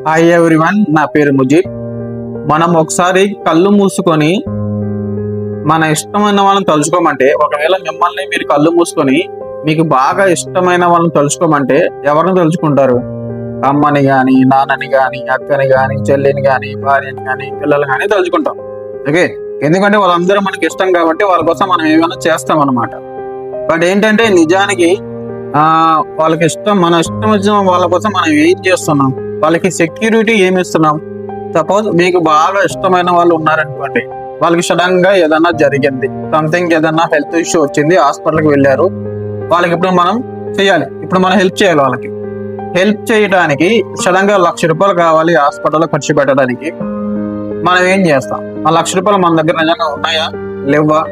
Hi everyone, నా పేరు ముజీబ్. మనం ఒకసారి కళ్ళు మూసుకొని మన ఇష్టమైన వాళ్ళని తలుచుకోమంటే, ఒకవేళ మిమ్మల్ని మీరు కళ్ళు మూసుకొని మీకు బాగా ఇష్టమైన వాళ్ళని తలుచుకోమంటే ఎవరిని తలుచుకుంటారు? అమ్మని గాని, నాన్నని గాని, అక్కని గాని, చెల్లిని గాని, భార్యని గాని, పిల్లలు గాని తలుచుకుంటాం. ఓకే, ఎందుకంటే వాళ్ళందరూ మనకి ఇష్టం కాబట్టి వాళ్ళ కోసం మనం ఏమైనా చేస్తాం అన్నమాట. బట్ ఏంటంటే నిజానికి వాళ్ళకి ఇష్టం, మన ఇష్టం వచ్చిన వాళ్ళ కోసం మనం ఏం చేస్తున్నాం? వాళ్ళకి సెక్యూరిటీ ఏమి ఇస్తున్నాం? సపోజ్ మీకు బాగా ఇష్టమైన వాళ్ళు ఉన్నారనుకోండి, వాళ్ళకి సడన్ గా ఏదన్నా జరిగింది, సంథింగ్ ఏదన్నా హెల్త్ ఇష్యూ వచ్చింది, హాస్పిటల్కి వెళ్ళారు. వాళ్ళకి ఇప్పుడు మనం చేయాలి, ఇప్పుడు మనం హెల్ప్ చేయాలి. వాళ్ళకి హెల్ప్ చేయడానికి సడన్ గా ₹1,00,000 కావాలి హాస్పిటల్లో ఖర్చు పెట్టడానికి. మనం ఏం చేస్తాం? ఆ ₹1,00,000 మన దగ్గర నిజంగా ఉన్నాయా, లేవా?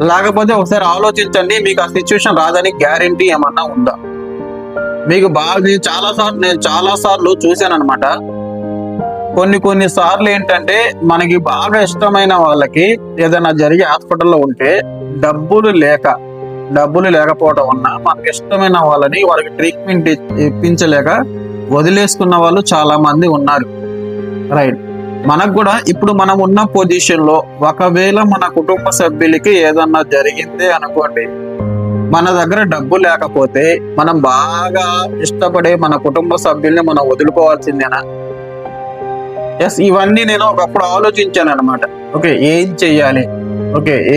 లేకపోతే ఒకసారి ఆలోచించండి, మీకు ఆ సిచ్యువేషన్ రాదని గ్యారంటీ ఏమన్నా ఉందా? మీకు బాగా నేను చాలా సార్లు చూశాను అనమాట. కొన్ని సార్లు ఏంటంటే మనకి బాగా ఇష్టమైన వాళ్ళకి ఏదైనా జరిగి హాస్పిటల్లో ఉంటే డబ్బులు లేకపోవడం వల్ల మనకి ఇష్టమైన వాళ్ళకి ట్రీట్మెంట్ ఇప్పించలేక వదిలేసుకున్న వాళ్ళు చాలా మంది ఉన్నారు. రైట్. మనకు కూడా ఇప్పుడు మనం ఉన్న పొజిషన్ లో ఒకవేళ మన కుటుంబ సభ్యులకి ఏదన్నా జరిగింది అనుకోండి, మన దగ్గర డబ్బు లేకపోతే మనం బాగా ఇష్టపడే మన కుటుంబ సభ్యుల్ని మనం వదులుకోవాల్సిందేనా? ఎస్, ఇవన్నీ నేను ఒకప్పుడు ఆలోచించాను అనమాట.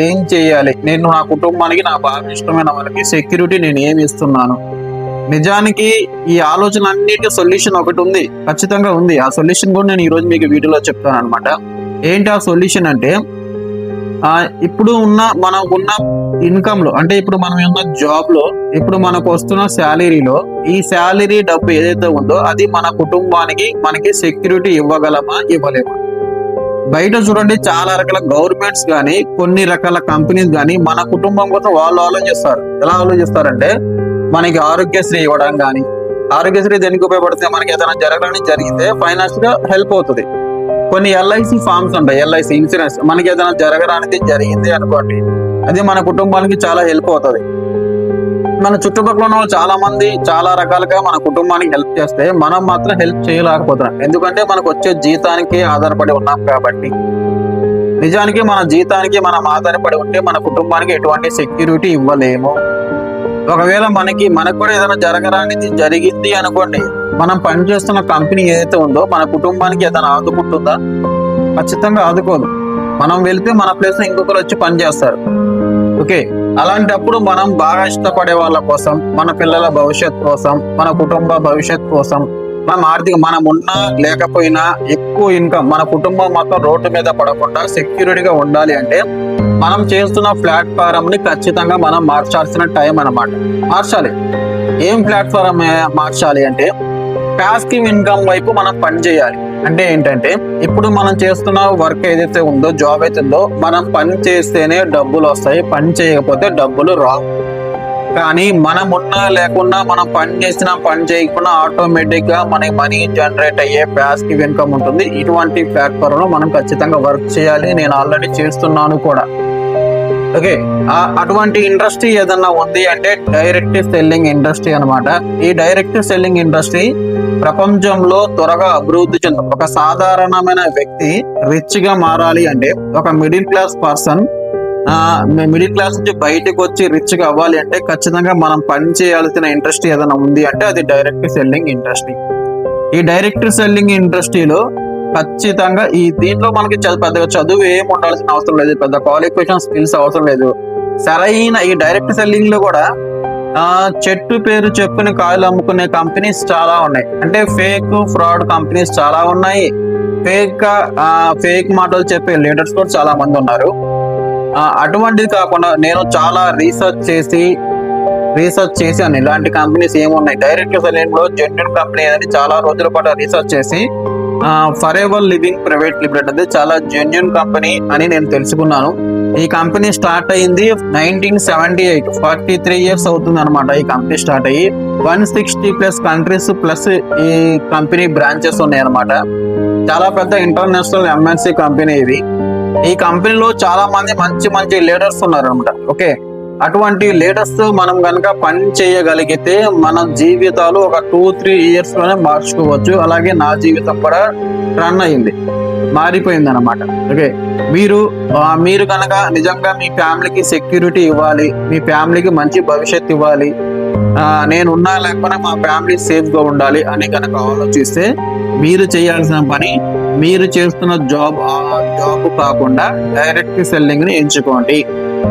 ఏం చెయ్యాలి నేను నా కుటుంబానికి, నా బాగా ఇష్టమైన వాళ్ళకి సెక్యూరిటీ నేను ఏమి ఇస్తున్నాను? నిజానికి ఈ ఆలోచన అన్నిటి సొల్యూషన్ ఒకటి ఉంది, ఖచ్చితంగా ఉంది. ఆ సొల్యూషన్ కూడా నేను ఈ రోజు మీకు వీడియోలో చెప్తాను అనమాట. ఏంటి ఆ సొల్యూషన్ అంటే, ఇప్పుడు మనకున్న ఇన్కమ్ లో, అంటే ఇప్పుడు మనం ఉన్న జాబ్ లో, ఇప్పుడు మనకు వస్తున్న శాలరీలో ఈ శాలరీ డబ్బు ఏదైతే ఉందో అది మన కుటుంబానికి మనకి సెక్యూరిటీ ఇవ్వగలమా, ఇవ్వలేమా? బయట చూడండి, చాలా రకాల గవర్నమెంట్స్ కానీ, కొన్ని రకాల కంపెనీస్ కానీ మన కుటుంబం కోసం వాళ్ళు ఆలోచిస్తారు. ఎలా ఆలోచిస్తారంటే, మనకి ఆరోగ్యశ్రీ ఇవ్వడం కానీ, ఆరోగ్యశ్రీ దేనికి ఉపయోగపడితే, మనకి ఏదైనా జరగడానికి జరిగితే ఫైనాన్స్ గా హెల్ప్ అవుతుంది. కొన్ని ఎల్ఐసి ఫార్మ్స్ ఉంటాయి, ఎల్ఐసి ఇన్సూరెన్స్. మనకి ఏదైనా జరగడానికి జరిగింది అనుకోండి, అది మన కుటుంబానికి చాలా హెల్ప్ అవుతుంది. మన చుట్టుపక్కల ఉన్న చాలా మంది చాలా రకాలుగా మన కుటుంబానికి హెల్ప్ చేస్తే మనం మాత్రం హెల్ప్ చేయలేకపోతున్నాం. ఎందుకంటే మనకు వచ్చే జీతానికి ఆధారపడి ఉన్నాం కాబట్టి. నిజానికి మన జీతానికి మనం ఆధారపడి ఉంటే మన కుటుంబానికి ఎటువంటి సెక్యూరిటీ ఇవ్వలేము. ఒకవేళ మనకు కూడా ఏదైనా జరగడానికి జరిగింది అనుకోండి, మనం పనిచేస్తున్న కంపెనీ ఏదైతే ఉందో మన కుటుంబానికి ఏదైనా ఆదుకుంటుందా? ఖచ్చితంగా ఆదుకోదు. మనం వెళ్తే మన ప్లేస్ లో ఇంకొకరు వచ్చి పని చేస్తారు. అలాంటప్పుడు మనం బాగా ఇష్టపడే వాళ్ళ కోసం, మన పిల్లల భవిష్యత్ కోసం, మన కుటుంబ భవిష్యత్ కోసం, మనం ఉన్నా లేకపోయినా ఎక్కువ ఇన్కమ్, మన కుటుంబం మొత్తం రోడ్డు మీద పడకుండా సెక్యూరిటీగా ఉండాలి అంటే మనం చేస్తున్న ప్లాట్ఫారం ని ఖచ్చితంగా మనం మార్చాల్సిన టైం అన్నమాట. మార్చాలి. ఏం ప్లాట్ఫారం మార్చాలి అంటే, పాసివ్ ఇన్కమ్ వైపు మనం పని చేయాలి. అంటే ఏంటంటే, ఇప్పుడు మనం చేస్తున్న వర్క్ ఏదైతే ఉందో, జాబ్ అయితే ఉందో, మనం పని చేస్తేనే డబ్బులు వస్తాయి, పని చేయకపోతే డబ్బులు రావు. కానీ మనం ఉన్నా లేకున్నా, మనం పని చేసినా పని చేయకుండా ఆటోమేటిక్ గా మనకి మనీ జనరేట్ అయ్యే పాసివ్ ఇన్కమ్ ఉంటుంది. ఇటువంటి ప్లాట్ఫామ్ లో మనం ఖచ్చితంగా వర్క్ చేయాలి. నేను ఆల్రెడీ చేస్తున్నాను కూడా. అటువంటి ఇండస్ట్రీ ఏదన్నా ఉంది అంటే డైరెక్ట్ సెల్లింగ్ ఇండస్ట్రీ అన్నమాట. ఈ డైరెక్ట్ సెల్లింగ్ ఇండస్ట్రీ ప్రపంచంలో త్వరగా అభివృద్ధి చెందుతుంది. ఒక సాధారణమైన వ్యక్తి రిచ్ గా మారాలి అంటే, ఒక middle class person middle class నుంచి బయటకు వచ్చి రిచ్ గా అవ్వాలి అంటే ఖచ్చితంగా మనం పని చేయాల్సిన ఇండస్ట్రీ ఏదైనా ఉంది అంటే అది డైరెక్ట్ సెల్లింగ్ ఇండస్ట్రీ. ఈ డైరెక్ట్ సెల్లింగ్ ఇండస్ట్రీలో ఖచ్చితంగా దీంట్లో మనకి పెద్దగా చదువు ఏం ఉండాల్సిన అవసరం లేదు, పెద్ద క్వాలిఫికేషన్ స్కిల్స్ అవసరం లేదు. సరైన ఈ డైరెక్ట్ సెల్లింగ్ లో కూడా చెట్టు పేరు చెప్పుని కాయలు అమ్ముకునే కంపెనీస్ చాలా ఉన్నాయి. అంటే ఫ్రాడ్ కంపెనీస్ చాలా ఉన్నాయి. ఫేక్ మాటలు చెప్పే లీడర్స్ కూడా చాలా మంది ఉన్నారు. అటువంటిది కాకుండా నేను చాలా రీసెర్చ్ చేశాను ఇలాంటి కంపెనీస్ ఏమున్నాయి. డైరెక్ట్ సెల్లింగ్ లో జెన్యూన్ కంపెనీ అనేది చాలా రోజుల పాటు రీసెర్చ్ చేసి ఫరెవర్ లివింగ్ ప్రైవేట్ లిమిటెడ్ అనేది చాలా జెన్యూన్ కంపెనీ అని నేను తెలుసుకున్నాను. ఈ కంపెనీ స్టార్ట్ అయింది 1978, 43 ఇయర్స్ అవుతుంది అనమాట. ఈ కంపెనీ స్టార్ట్ అయ్యి 160+ కంట్రీస్ ప్లస్ ఈ కంపెనీ బ్రాంచెస్ ఉన్నాయి అనమాట. చాలా పెద్ద ఇంటర్నేషనల్ ఎంఎన్సి కంపెనీ ఇది. ఈ కంపెనీలో చాలా మంది మంచి లీడర్స్ ఉన్నారు అనమాట. అటువంటి లీడర్స్ తో మనం కనుక పని చేయగలిగితే మన జీవితాలు ఒక 2-3 ఇయర్స్ లోనే మార్చుకోవచ్చు. అలాగే నా జీవితం కూడా రన్ అయింది, మారిపోయింది అనమాట. ఓకే, మీరు కనుక నిజంగా మీ ఫ్యామిలీకి సెక్యూరిటీ ఇవ్వాలి, మీ ఫ్యామిలీకి మంచి భవిష్యత్తు ఇవ్వాలి, నేను ఉన్నా లేకపోయినా మా ఫ్యామిలీ సేఫ్ గా ఉండాలి అని కనుక ఆలోచిస్తే మీరు చేయాల్సిన పని, మీరు చేస్తున్న జాబ్ కాకుండా డైరెక్ట్ సెల్లింగ్ ని ఎంచుకోండి.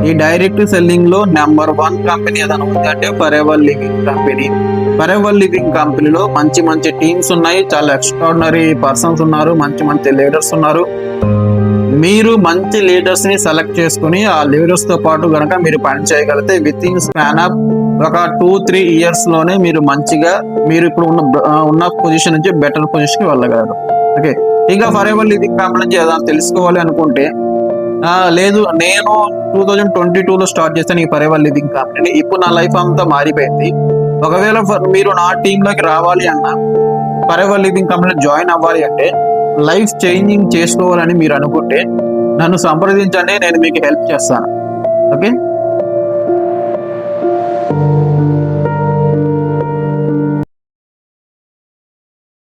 ఈ డైరెక్ట్ సెల్లింగ్ లో నెంబర్ 1 కంపెనీ ఏదైనా ఉంది అంటే forever living company. Forever living కంపెనీలో మంచి మంచి టీమ్స్ ఉన్నాయి, చాలా ఎక్స్ట్రాడినరీ పర్సన్స్ ఉన్నారు, మంచి మంచి లీడర్స్ ఉన్నారు. మీరు మంచి లీడర్స్ ని సెలెక్ట్ చేసుకుని ఆ లీడర్స్ తో పాటు గనక మీరు పని చేయగలిగితే విత్ ఇన్ స్పాన్ ఆఫ్ ఒక 2-3 ఇయర్స్ లోనే మీరు మంచిగా మీరు ఇప్పుడు ఉన్న పొజిషన్ నుంచి బెటర్ పొజిషన్ కి వెళ్ళగలరు. ఓకే, ఇంకా ఫరెవర్ లివింగ్ కంపెనీ నుంచి ఏదైనా తెలుసుకోవాలి అనుకుంటే లేదు, నేను 2022లో స్టార్ట్ చేస్తాను ఈ ఫరెవర్ లివింగ్ కంపెనీని. ఇప్పుడు నా లైఫ్ అంతా మారిపోయింది. ఒకవేళ మీరు నా టీంలోకి రావాలి అన్నా, ఫరెవర్ లివింగ్ కంపెనీలో జాయిన్ అవ్వాలి అంటే, లైఫ్ చేంజింగ్ చేసుకోవాలని మీరు అనుకుంటే నన్ను సంప్రదించండి, నేను మీకు హెల్ప్ చేస్తాను. ఓకే.